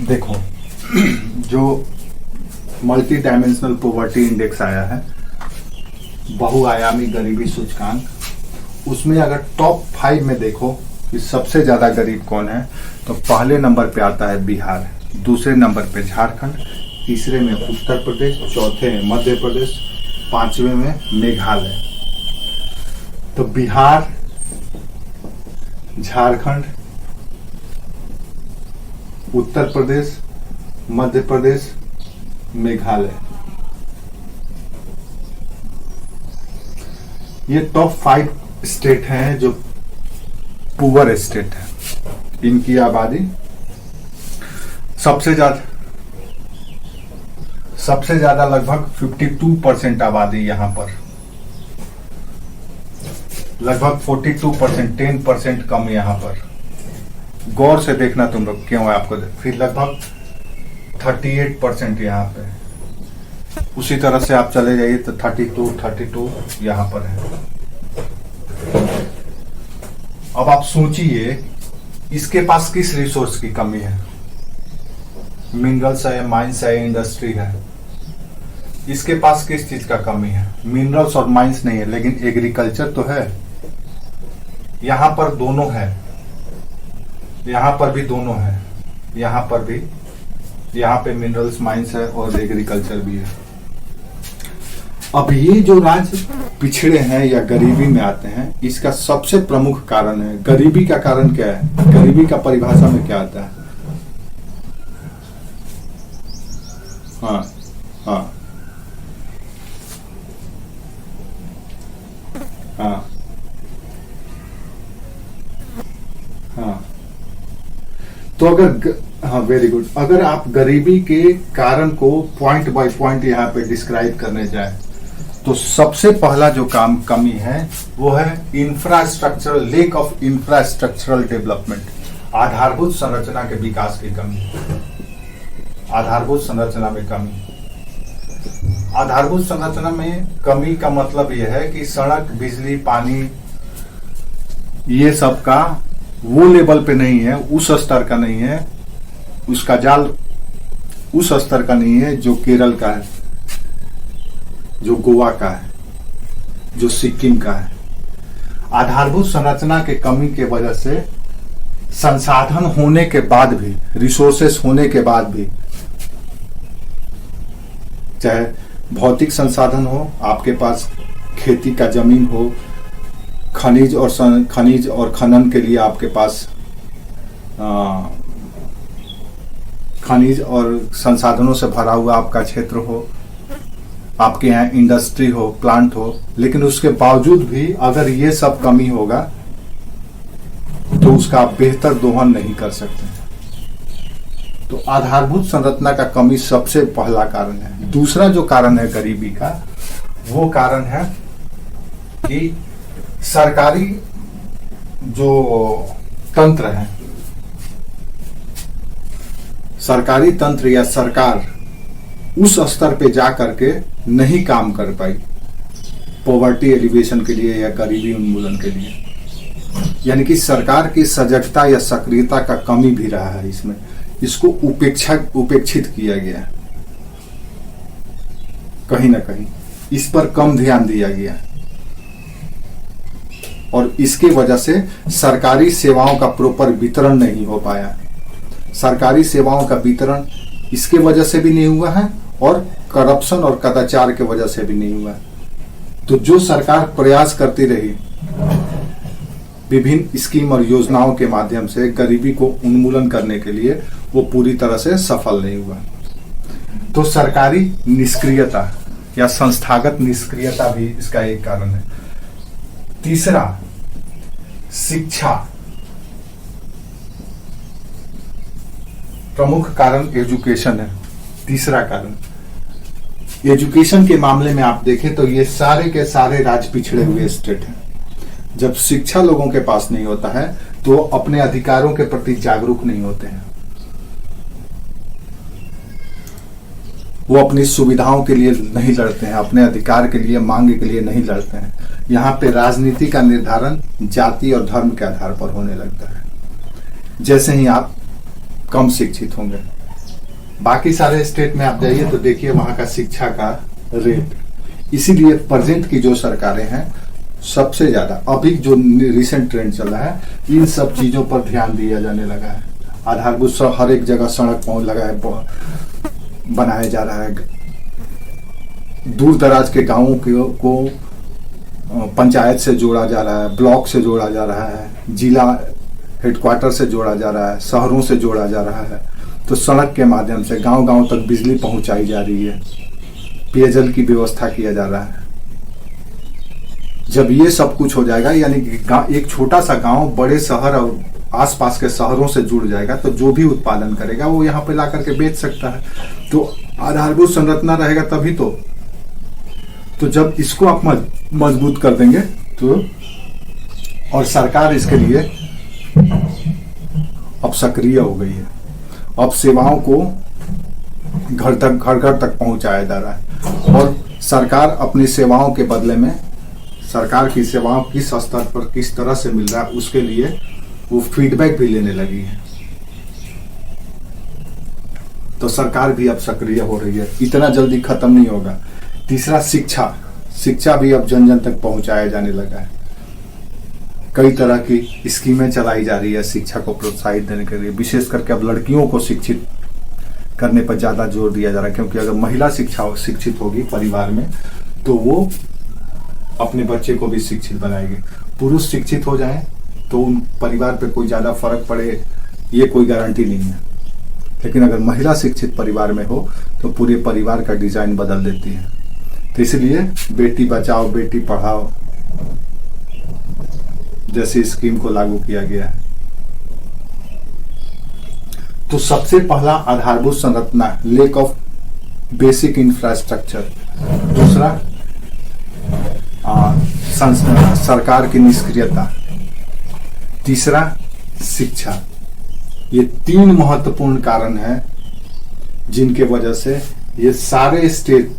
देखो, जो multi dimensional poverty index आया है, बहुआयामी गरीबी सूचकांक, उसमें अगर टॉप 5 में देखो कि सबसे ज्यादा गरीब कौन है, तो पहले नंबर पे आता है बिहार, दूसरे नंबर पे झारखंड, तीसरे में उत्तर प्रदेश, चौथे में मध्य प्रदेश, पांचवें में मेघालय। तो बिहार, झारखंड, उत्तर प्रदेश, मध्य प्रदेश, मेघालय, ये टॉप 5 स्टेट हैं जो पुअर स्टेट है। इनकी आबादी सबसे ज्यादा लगभग 52% आबादी यहां पर, लगभग 42%, 10% कम यहां पर। गौर से देखना तुम लोग क्यों है आपको। फिर लगभग 38% यहाँ पे। उसी तरह से आप चले जाइए तो 32 यहाँ पर है। अब आप सोचिए इसके पास किस रिसोर्स की कमी है। मिनरल्स है, माइंस है, इंडस्ट्री है। इसके पास किस चीज का कमी है? मिनरल्स और माइंस नहीं है, लेकिन एग्रीकल्चर तो है। यहां पर दोनों है, यहां पर भी दोनों है, यहां पर भी, यहां पे मिनरल्स, माइंस है और एग्रीकल्चर भी है। अब ये जो राज्य पिछड़े हैं या गरीबी में आते हैं, इसका सबसे प्रमुख कारण है। गरीबी का कारण क्या है? गरीबी का परिभाषा में क्या आता है? हाँ हाँ हाँ हाँ। तो अगर हाँ, वेरी गुड। अगर आप गरीबी के कारण को पॉइंट बाय पॉइंट यहाँ पे डिस्क्राइब करने जाए, तो सबसे पहला जो कमी है वो है infrastructural, lake of infrastructural development, आधारभूत संरचना के विकास की कमी। आधारभूत संरचना में कमी। आधारभूत संरचना में कमी का मतलब यह है कि सड़क, बिजली, पानी, ये सब का वो लेवल पे नहीं है, उस स्तर का नहीं है, उसका जाल उस स्तर का नहीं है जो केरल का है, जो गोवा का है, जो सिक्किम का है। आधारभूत संरचना के कमी के वजह से संसाधन होने के बाद भी, रिसोर्सेस होने के बाद भी, चाहे भौतिक संसाधन हो, आपके पास खेती का जमीन हो, खनिज और खनन के लिए आपके पास खनिज और संसाधनों से भरा हुआ आपका क्षेत्र हो, आपके यहाँ इंडस्ट्री हो, प्लांट हो, लेकिन उसके बावजूद भी अगर ये सब कमी होगा तो उसका आप बेहतर दोहन नहीं कर सकते। तो आधारभूत संरचना का कमी सबसे पहला कारण है। दूसरा जो कारण है गरीबी का, वो कारण है कि सरकारी जो तंत्र है, सरकारी तंत्र या सरकार उस स्तर पे जा करके नहीं काम कर पाई पॉवर्टी एलिवेशन के लिए या गरीबी उन्मूलन के लिए। यानी कि सरकार की सजगता या सक्रियता का कमी भी रहा है इसमें। इसको उपेक्षित किया गया, कहीं ना कहीं इस पर कम ध्यान दिया गया, और इसके वजह से सरकारी सेवाओं का प्रॉपर वितरण नहीं हो पाया। सरकारी सेवाओं का वितरण इसके वजह से भी नहीं हुआ है और करप्शन और कदाचार के वजह से भी नहीं हुआ। तो जो सरकार प्रयास करती रही विभिन्न स्कीम और योजनाओं के माध्यम से गरीबी को उन्मूलन करने के लिए, वो पूरी तरह से सफल नहीं हुआ। तो सरकारी निष्क्रियता या संस्थागत निष्क्रियता भी इसका एक कारण है। तीसरा, शिक्षा। प्रमुख कारण एजुकेशन है। तीसरा कारण एजुकेशन के मामले में आप देखें तो ये सारे के सारे राज्य पिछड़े हुए स्टेट हैं। जब शिक्षा लोगों के पास नहीं होता है तो अपने अधिकारों के प्रति जागरूक नहीं होते हैं, वो अपनी सुविधाओं के लिए नहीं लड़ते हैं, अपने अधिकार के लिए, मांग के लिए नहीं लड़ते हैं। यहाँ पे राजनीति का निर्धारण जाति और धर्म के आधार पर होने लगता है। जैसे ही आप कम शिक्षित होंगे, बाकी सारे स्टेट में आप जाइए तो देखिए वहां का शिक्षा का रेट। इसीलिए प्रेजेंट की जो सरकारें हैं सबसे ज्यादा अभी जो रिसेंट ट्रेंड चल रहा है इन सब चीजों पर ध्यान दिया जाने लगा है। आधारभूत हर एक जगह सड़क पहुंच लगा है, बनाया जा रहा है। दूर दराज के गांवों को पंचायत से जोड़ा जा रहा है, ब्लॉक से जोड़ा जा रहा है, जिला हेडक्वार्टर से जोड़ा जा रहा है, शहरों से जोड़ा जा रहा है। तो सड़क के माध्यम से गांव गांव तक बिजली पहुंचाई जा रही है, पेयजल की व्यवस्था किया जा रहा है। जब ये सब कुछ हो जाएगा, यानी कि एक छोटा सा गांव बड़े शहर और आसपास के शहरों से जुड़ जाएगा, तो जो भी उत्पादन करेगा वो यहाँ पे ला करके बेच सकता है। तो आधारभूत संरचना रहेगा तभी तो जब इसको आप मजबूत कर देंगे तो, और सरकार इसके लिए अब सक्रिय हो गई है। अब सेवाओं को घर तक पहुंचाया जा रहा है, और सरकार अपनी सेवाओं के बदले में सरकार की सेवाओं किस स्तर पर किस तरह से मिल रहा है उसके लिए वो फीडबैक भी लेने लगी है। तो सरकार भी अब सक्रिय हो रही है, इतना जल्दी खत्म नहीं होगा। तीसरा शिक्षा भी अब जन जन तक पहुंचाया जाने लगा है। कई तरह की स्कीमें चलाई जा रही है शिक्षा को प्रोत्साहित देने के लिए। विशेष करके अब लड़कियों को शिक्षित करने पर ज्यादा जोर दिया जा रहा है, क्योंकि अगर महिला शिक्षित होगी परिवार में तो वो अपने बच्चे को भी शिक्षित बनाएगी। पुरुष शिक्षित हो जाए तो उन परिवार पे कोई ज्यादा फर्क पड़े ये कोई गारंटी नहीं है, लेकिन अगर महिला शिक्षित परिवार में हो तो पूरे परिवार का डिजाइन बदल देती है। तो इसलिए बेटी बचाओ बेटी पढ़ाओ जैसी स्कीम को लागू किया गया है। तो सबसे पहला आधारभूत संरचना लैक ऑफ बेसिक इंफ्रास्ट्रक्चर, दूसरा सरकार की निष्क्रियता, तीसरा शिक्षा। ये तीन महत्वपूर्ण कारण हैं जिनके वजह से ये सारे स्टेट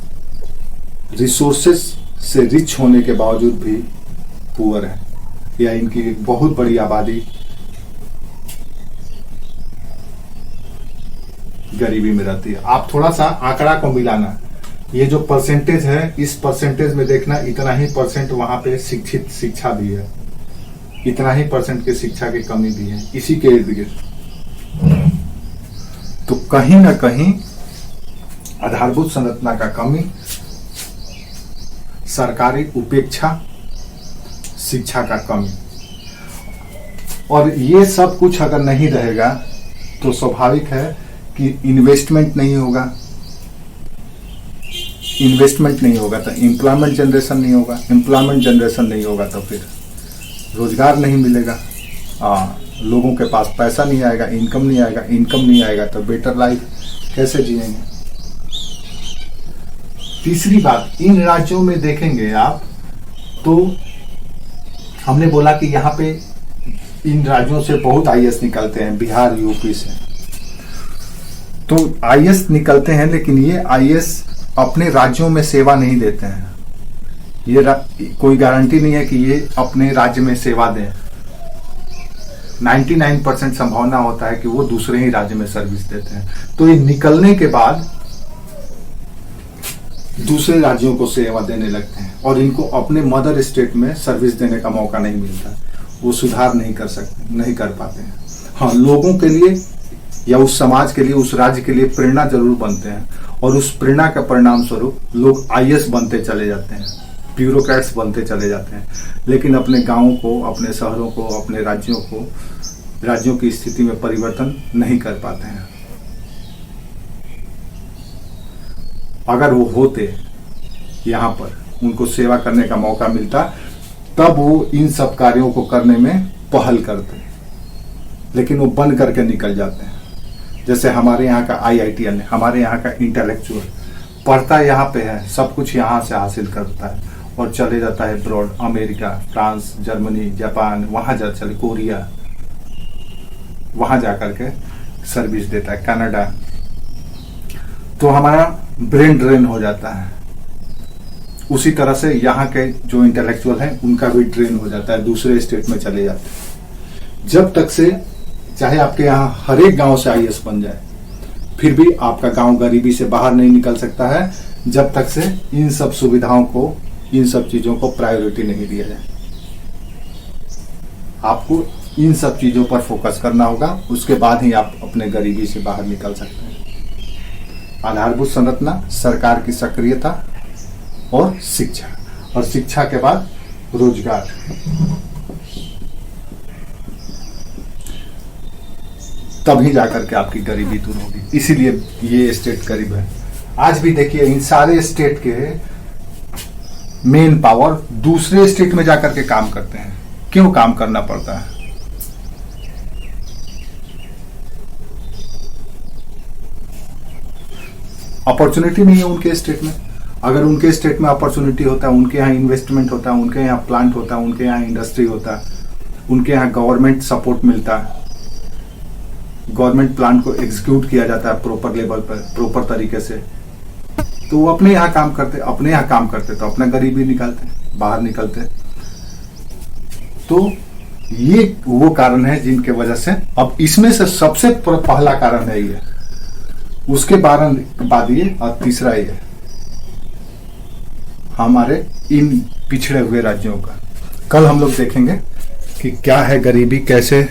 रिसोर्सेस से रिच होने के बावजूद भी पुअर है, या इनकी एक बहुत बड़ी आबादी गरीबी में रहती है। आप थोड़ा सा आंकड़ा को मिलाना, ये जो परसेंटेज है इस परसेंटेज में देखना इतना ही परसेंट वहां पे शिक्षित शिक्षा भी है, इतना ही परसेंट की शिक्षा की कमी भी है इसी के इर्द गिर्द। तो कहीं ना कहीं आधारभूत संरचना का कमी, सरकारी उपेक्षा, शिक्षा का कमी, और ये सब कुछ अगर नहीं रहेगा तो स्वाभाविक है कि इन्वेस्टमेंट नहीं होगा। इन्वेस्टमेंट नहीं होगा तो एम्प्लॉयमेंट जनरेशन नहीं होगा, एम्प्लॉयमेंट जनरेशन नहीं होगा तो फिर रोजगार नहीं मिलेगा, लोगों के पास पैसा नहीं आएगा, इनकम नहीं आएगा, इनकम नहीं आएगा तो बेटर लाइफ कैसे जिएंगे। तीसरी बात, इन राज्यों में देखेंगे आप तो हमने बोला कि यहाँ पे इन राज्यों से बहुत आईएएस निकलते हैं, बिहार यूपी से तो आईएएस निकलते हैं, लेकिन ये आईएएस अपने राज्यों में सेवा नहीं देते हैं। ये कोई गारंटी नहीं है कि ये अपने राज्य में सेवा दें। 99% संभावना होता है कि वो दूसरे ही राज्य में सर्विस देते हैं। तो ये निकलने के बाद दूसरे राज्यों को सेवा देने लगते हैं और इनको अपने मदर स्टेट में सर्विस देने का मौका नहीं मिलता, वो सुधार नहीं कर पाते हैं। हाँ, लोगों के लिए या उस समाज के लिए, उस राज्य के लिए प्रेरणा जरूर बनते हैं, और उस प्रेरणा का परिणाम स्वरूप लोग आईएएस बनते चले जाते हैं, ब्यूरोक्रेट्स बनते चले जाते हैं, लेकिन अपने गांवों को, अपने शहरों को, अपने राज्यों की स्थिति में परिवर्तन नहीं कर पाते हैं। अगर वो होते यहाँ पर, उनको सेवा करने का मौका मिलता, तब वो इन सब कार्यों को करने में पहल करते, लेकिन वो बंद करके निकल जाते हैं। जैसे हमारे यहाँ का IITN, हमारे यहाँ का इंटेलेक्चुअल पढ़ता यहाँ पे है, सब कुछ यहाँ से हासिल करता है और चले जाता है abroad, America, France, Germany, Japan, वहां चले कोरिया, वहां जाकर के सर्विस देता है, कनाडा। तो हमारा ब्रेन ड्रेन हो जाता है। उसी तरह से यहाँ के जो इंटेलेक्चुअल हैं उनका भी ड्रेन हो जाता है, दूसरे स्टेट में चले जाते हैं। जब तक से चाहे आपके यहाँ हर एक गांव से आईएएस बन जाए, फिर भी आपका गांव गरीबी से बाहर नहीं निकल सकता है जब तक से इन सब सुविधाओं को, इन सब चीजों को प्रायोरिटी नहीं दिया जाए। आपको इन सब चीजों पर फोकस करना होगा, उसके बाद ही आप अपने गरीबी से बाहर निकल सकते हैं। आधारभूत संरचना, सरकार की सक्रियता और शिक्षा, और शिक्षा के बाद रोजगार। तभी जाकर के आपकी गरीबी दूर होगी। इसीलिए ये स्टेट गरीब है। आज भी देखिए इन सारे स्टेट के मेन पावर दूसरे स्टेट में जाकर के काम करते हैं। क्यों काम करना पड़ता है? अपॉर्चुनिटी नहीं है उनके स्टेट में। अगर उनके स्टेट में अपॉर्चुनिटी होता है, उनके यहाँ इन्वेस्टमेंट होता है, उनके यहाँ प्लांट होता है, उनके यहाँ इंडस्ट्री होता है, उनके यहाँ गवर्नमेंट सपोर्ट मिलता है, गवर्नमेंट प्लान को एग्जीक्यूट किया जाता है प्रॉपर लेवल पर, प्रॉपर तरीके से, तो वो अपने यहाँ काम करते, अपने यहाँ काम करते तो अपना गरीबी निकालते, बाहर निकलते। तो ये वो कारण है जिनके वजह से, अब इसमें से सबसे पहला कारण है ये, उसके बाद ये, और तीसरा ये हमारे इन पिछड़े हुए राज्यों का। कल हम लोग देखेंगे कि क्या है गरीबी, कैसे